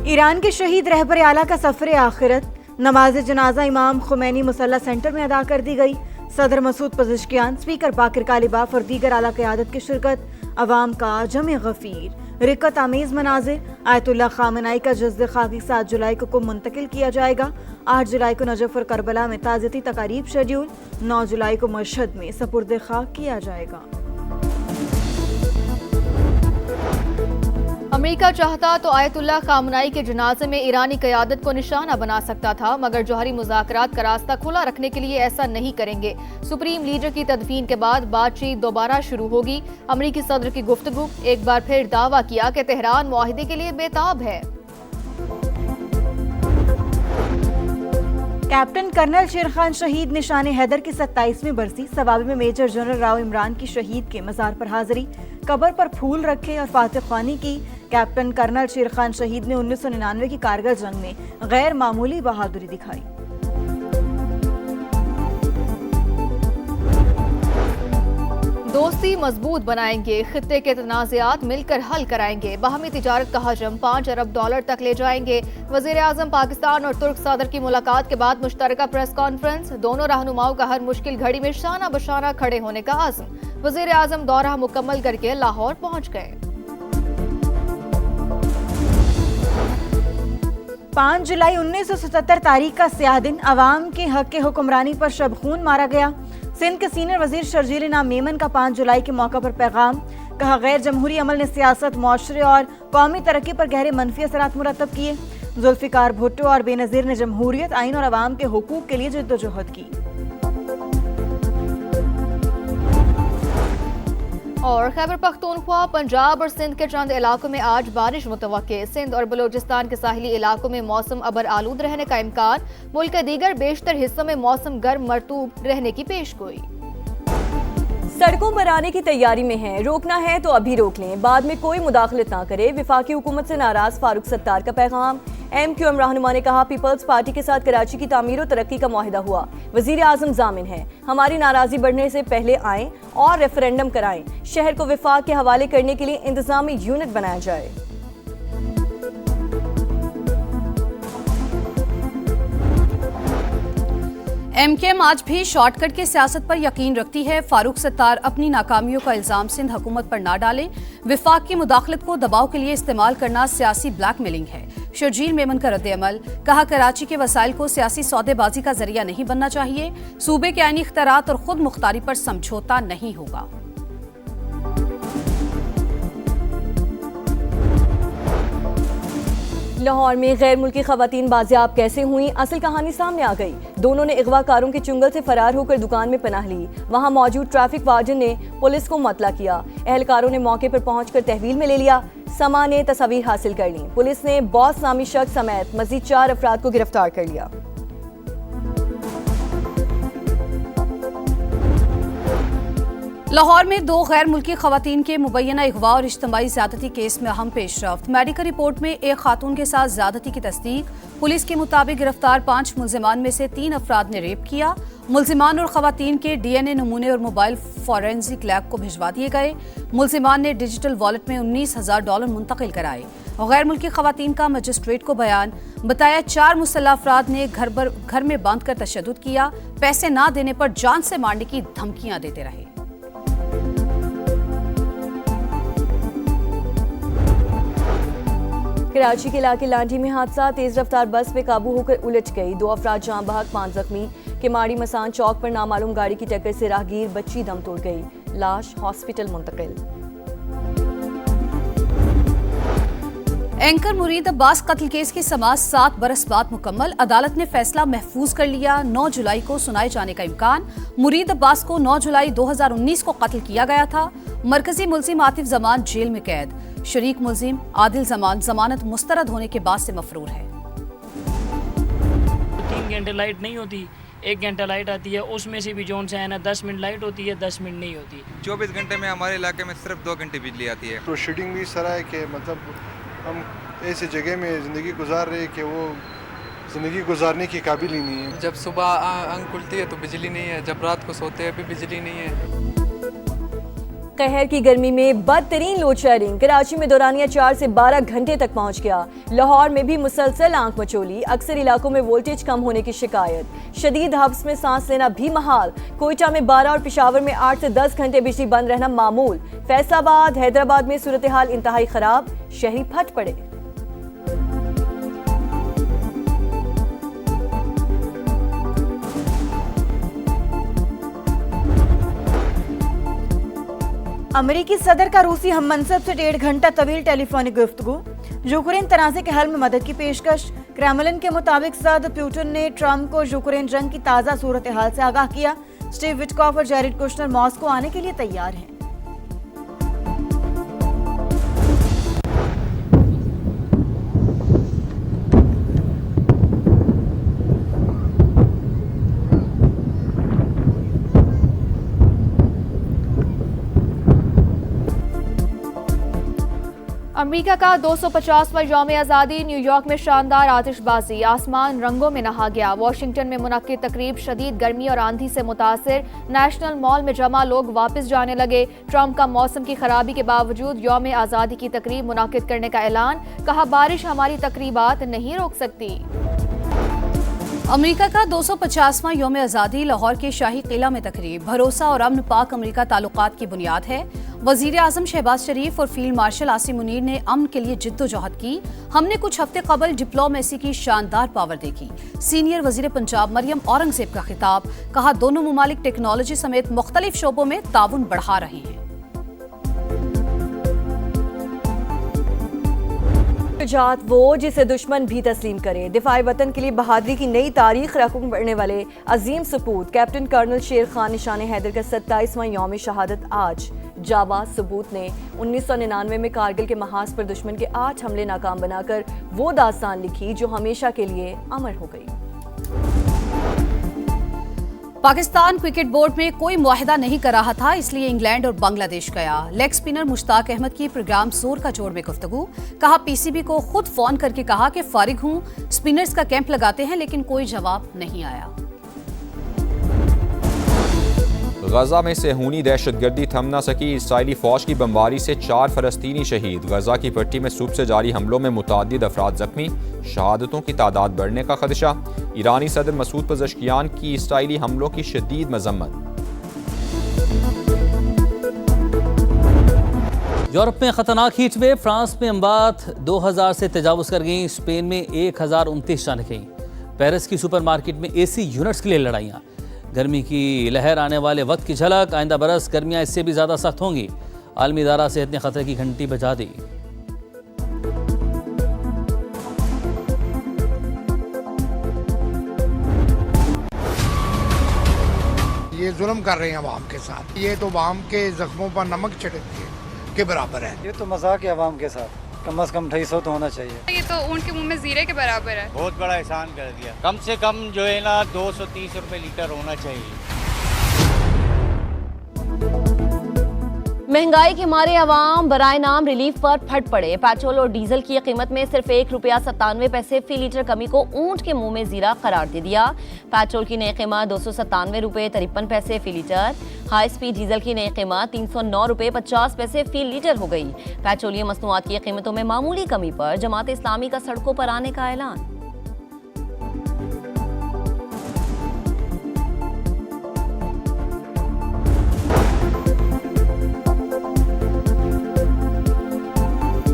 Iran के शहीद रहबर आला का सफर आखिरत, नमाज जनाजा इमाम खुमैनी मुसल्ला सेंटर में अदा कर दी गई। सदर मसूद पज़ेश्कियान, स्पीकर बाकिर कालिबाफ और दीगर आला क़यादत की शिरकत। अवाम का जमे गफीर, रिक्कत आमेज मनाजिर। आयतुल्लाह खामनाई का जज्द खाकी 7 जुलाई को मुंतकिल किया जाएगा। 8 जुलाई को नजफ और करबला में ताज़ियती तकारीब शेड्यूल। 9 जुलाई को मशहद में सपुर्द खाक किया जाएगा। अमेरिका चाहता तो आयतुल्लाह खामनाई के जनाजे में ईरानी क़यादत को निशाना बना सकता था, मगर जौहरी मुज़ाकरात का रास्ता खुला रखने के लिए ऐसा नहीं करेंगे। सुप्रीम लीडर की तदफीन के बाद बातचीत दोबारा शुरू होगी। अमरीकी सदर की गुफ्तगू, एक बार फिर दावा किया कि तेहरान मुआहिदे के लिए बेताब है। कैप्टन कर्नल शेर खान शहीद, निशान हैदर की 27वीं बरसी। सवाबी में मेजर जनरल राव इमरान की शहीद के मज़ार पर हाजिरी, कब्र पर फूल रखे और फातिह ख्वानी की। कैप्टन कर्नल शेर खान शहीद ने 1999 की कारगिल जंग में गैर मामूली बहादुरी दिखाई। दोस्ती मजबूत बनाएंगे, खित्ते के तनाज़ात मिलकर हल कराएंगे। बाहमी तिजारत का हजम $5 अरब तक ले जाएंगे। वज़ीर आज़म पाकिस्तान और तुर्क सदर की मुलाकात के बाद मुश्तरका प्रेस कॉन्फ्रेंस। दोनों रहनुमाओं का हर मुश्किल घड़ी में शाना बशाना खड़े होने का आज़म। वज़ीर आज़म दौरा मुकम्मल करके लाहौर पहुंच गए। 5 जुलाई 1977 तारीख का स्याह दिन, अवाम के हक के हुक्मरानी पर शबखून मारा गया। सिंध के सीनियर वजीर शर्जील इनाम मेमन का 5 जुलाई के मौका पर पैगाम, कहा गैर जमहूरी अमल ने सियासत, मुआशरे और कौमी तरक्की पर गहरे मनफी असरात मुरतब किए। जुल्फिकार भुट्टो और बेनज़ीर ने जमहूरियत, आइन और अवाम के हुकूक के लिए जद्दोजहद की। और खैबर पख्तूनख्वा, पंजाब और सिंध के चंद इलाकों में आज बारिश मुतवक्के। सिंध और बलोचिस्तान के साहिली इलाकों में मौसम अबर आलूद रहने का इम्कान। मुल्क के दीगर बेशतर हिस्सों में मौसम गर्म मरतूब रहने की पेशगोई। सड़कों पर आने की तैयारी में हैं, रोकना है तो अभी रोक लें, बाद में कोई मुदाखलत ना करे। विफाकी हुकूमत से नाराज फारूक सत्तार का पैगाम। MQM रहनुमा ने कहा, पीपल्स पार्टी के साथ कराची की तामीर और तरक्की का मुआहिदा हुआ। वजीर आजम जामिन है, हमारी नाराजगी बढ़ने से पहले आएं और रेफरेंडम कराएं। शहर को विफाक के हवाले करने के लिए इंतजामी यूनिट बनाया जाए। MKM आज भी शॉर्टकट की सियासत पर यकीन रखती है। फारूक सत्तार अपनी नाकामियों का इल्जाम सिंध हुकूमत पर ना डालें। विफाक की मुदाखलत को दबाव के लिए इस्तेमाल करना सियासी ब्लैकमेलिंग है। शर्जील मेमन का रद्द-ए-अमल, कहा कराची के वसाइल को सियासी सौदेबाजी का जरिया नहीं बनना चाहिए। सूबे के आईनी इख्तियारात और खुद मुख्तारी पर समझौता नहीं होगा। लाहौर में गैर मुल्की खवातीन बाजियाब कैसे हुई, असल कहानी सामने आ गई। दोनों ने अगवाकारों के चुंगल से फरार होकर दुकान में पनाह ली। वहां मौजूद ट्रैफिक वार्डन ने पुलिस को मतला किया। एहलकारों ने मौके पर पहुंचकर तहवील में ले लिया। समा ने तस्वीर हासिल कर ली। पुलिस ने बॉस नामी शख्स समेत मजीद 4 अफराद को गिरफ्तार कर लिया। लाहौर में 2 गैर मुल्की खवातीन के मुबैना अगवा और इज्तिमाई ज़्यादती केस में अहम पेशरफ्त। मेडिकल रिपोर्ट में एक खातून के साथ ज़्यादती की तस्दीक। पुलिस के मुताबिक गिरफ्तार 5 मुल्जिमान में से 3 अफराद ने रेप किया। मुल्जिमान और खवातीन के DNA नमूने और मोबाइल फॉरेंसिक लैब को भिजवा दिए गए। मुल्जिमान ने डिजिटल वॉलेट में $19,000 मुंतकिल कराए। गैर मुल्की खवातीन का मजिस्ट्रेट को बयान, बताया 4 मुसल्लह अफराद ने घर में बांध कर तशद्दुद किया। पैसे ना देने पर जान से मारने की धमकियां देते रहे। कराची के इलाके लांडी में हादसा, तेज रफ्तार बस पे काबू होकर उलट गई। 2 अफराद जान बहक, 5 जख्मी। केमाड़ी मसान चौक पर नामालूम गाड़ी की टक्कर से राहगीर बच्ची दम तोड़ गई। लाश हॉस्पिटल मुंतकिल। एंकर मुरीद अब्बास कत्ल केस की समाअत 7 बरस बाद मुकम्मल। अदालत ने फैसला महफूज कर लिया। 9 जुलाई को सुनाए जाने का इम्कान। मुरीद अब्बास को 9 जुलाई 2019 को कत्ल किया गया था। मरकजी मुल्जिम आतिफ जमान जेल में कैद। शरीक मुल्जिम आदिल जमान जमानत मुस्तरद होने के बाद से मफरूर है। 3 घंटे लाइट नहीं होती, 1 घंटा लाइट आती है, उसमें से भी जोन से है ना 10 मिनट लाइट होती है, 10 मिनट नहीं होती। 24 घंटे में हमारे इलाके में सिर्फ 2 घंटे बिजली आती है। प्रोसीडिंग भी सर है कि मतलब हम ऐसी जगह में ज़िंदगी गुजार रहे कि वो ज़िंदगी गुजारने की काबिल ही नहीं है। जब सुबह आंख खुलती है तो बिजली नहीं है, जब रात को सोते हैं भी बिजली नहीं है। कहर की गर्मी में बदतरीन लोड शेडिंग। कराची में दौरानिया 4 से 12 घंटे तक पहुंच गया। लाहौर में भी मुसलसल आंख मचोली। अक्सर इलाकों में वोल्टेज कम होने की शिकायत। शदीद हब्स में सांस लेना भी महाल। कोयटा में 12 और पेशावर में 8 से 10 घंटे बिजली बंद रहना मामूल। फैसलाबाद हैदराबाद में सूरत हाल इंतहाई खराब। शहरी फट पड़े। अमेरिकी सदर का रूसी हम मनसब से 1.5 घंटा तवील टेलीफोनिक गुफ्तगू। यूक्रेन तनाज़े के हल में मदद की पेशकश। क्रेमलिन के मुताबिक सदर पुतिन ने ट्रंप को यूक्रेन जंग की ताज़ा सूरत हाल से आगाह किया। स्टीव विटकॉफ और जैरेड कुशनर मॉस्को आने के लिए तैयार हैं। अमेरिका का 250वां यौम आज़ादी। न्यूयॉर्क में शानदार आतिशबाजी। आसमान रंगों में नहा गया। वॉशिंगटन में मुनक्किद तकरीब शदीद गर्मी और आंधी से मुतासिर। नेशनल मॉल में जमा लोग वापस जाने लगे। ट्रंप का मौसम की खराबी के बावजूद यौम आज़ादी की तकरीब मुनक्किद करने का ऐलान। कहा, बारिश हमारी तकरीबात नहीं रोक सकती। अमेरिका का 250वां यौम आज़ादी। लाहौर के शाही किला में तकरीब। भरोसा और अमन पाक अमेरिका ताल्लुकात की बुनियाद है। वजीर आजम शहबाज शरीफ और फील्ड मार्शल आसिम मुनीर ने अमन के लिए जिद्दोजहद की। हमने कुछ हफ्ते कबल डिप्लोमेसी की शानदार पावर देखी। सीनियर वजीर पंजाब मरियम औरंगजेब का खिताब। कहा, दोनों मुमालिक टेक्नोलॉजी समेत मुख्तलिफ शोबों में ताउन बढ़ा रहे हैं। शुजाअत वो जिसे दुश्मन भी तस्लीम करे। दिफाई वतन के लिए बहादुरी की नई तारीख रकम पढ़ने वाले अजीम सपूत कैप्टन कर्नल शेर खान निशान हैदर का 27वां यौम शहादत आज। जाबाज सबूत ने 1999 में कारगिल के महाज पर दुश्मन के 8 हमले नाकाम बनाकर वो दास्तान लिखी जो हमेशा के लिए अमर हो गई। पाकिस्तान क्रिकेट बोर्ड में कोई मुआहिदा नहीं कर रहा था, इसलिए इंग्लैंड और बांग्लादेश गया। लेग स्पिनर मुश्ताक अहमद की प्रोग्राम जोर का जोड़ में गुफ्तगू। कहा, पीसीबी को खुद फोन करके कहा कि फारिग हूं, स्पिनर्स का कैंप लगाते हैं, लेकिन कोई जवाब नहीं आया। गजा में सेहूनी दहशतगर्दी थम न सकी। इसराइली फौज की बमबारी से 4 फलस्तीनी शहीद। गजा की पट्टी में सुबह से जारी हमलों में मुतअद्दिद अफराद जख्मी। शहादतों की तादाद बढ़ने का खदशा। ईरानी सदर मसूद पज़ेश्कियान की इसराइली हमलों की शदीद मजम्मत। यूरोप में खतरनाक हीट वेव। फ्रांस में अम्बात 2000 से तजावुज कर गई। स्पेन में 1029 जान गई। पेरिस की सुपरमार्केट में एसी यूनिट्स के लिए लड़ाइयाँ। गर्मी की लहर आने वाले वक्त की झलक। आइंदा बरस गर्मियाँ इससे भी ज़्यादा सख्त होंगी। आलमी इदारा सेहत ने खतरे की घंटी बजा दी। ये जुल्म कर रहे हैं अवाम के साथ। ये तो अवाम के जख्मों पर नमक छिड़क के बराबर है। ये तो मजाक है अवाम के साथ। कम से कम 250 तो होना चाहिए। ये तो ऊँट के मुंह में जीरे के बराबर है। बहुत बड़ा एहसान कर दिया। कम से कम जो है ना 230 रुपए लीटर होना चाहिए। महंगाई के मारे अवाम बराए नाम रिलीफ पर फट पड़े। पेट्रोल और डीजल की कीमत में सिर्फ ₹1.97 फी लीटर कमी को ऊंट के मुंह में जीरा करार दे दिया। पेट्रोल की नई कीमत ₹297.53 फी लीटर। हाई स्पीड डीजल की नई कीमत ₹309.50 फी लीटर हो गई। पेट्रोलियम मसनूआत की कीमतों में मामूली कमी पर जमात इस्लामी का सड़कों पर आने का ऐलान।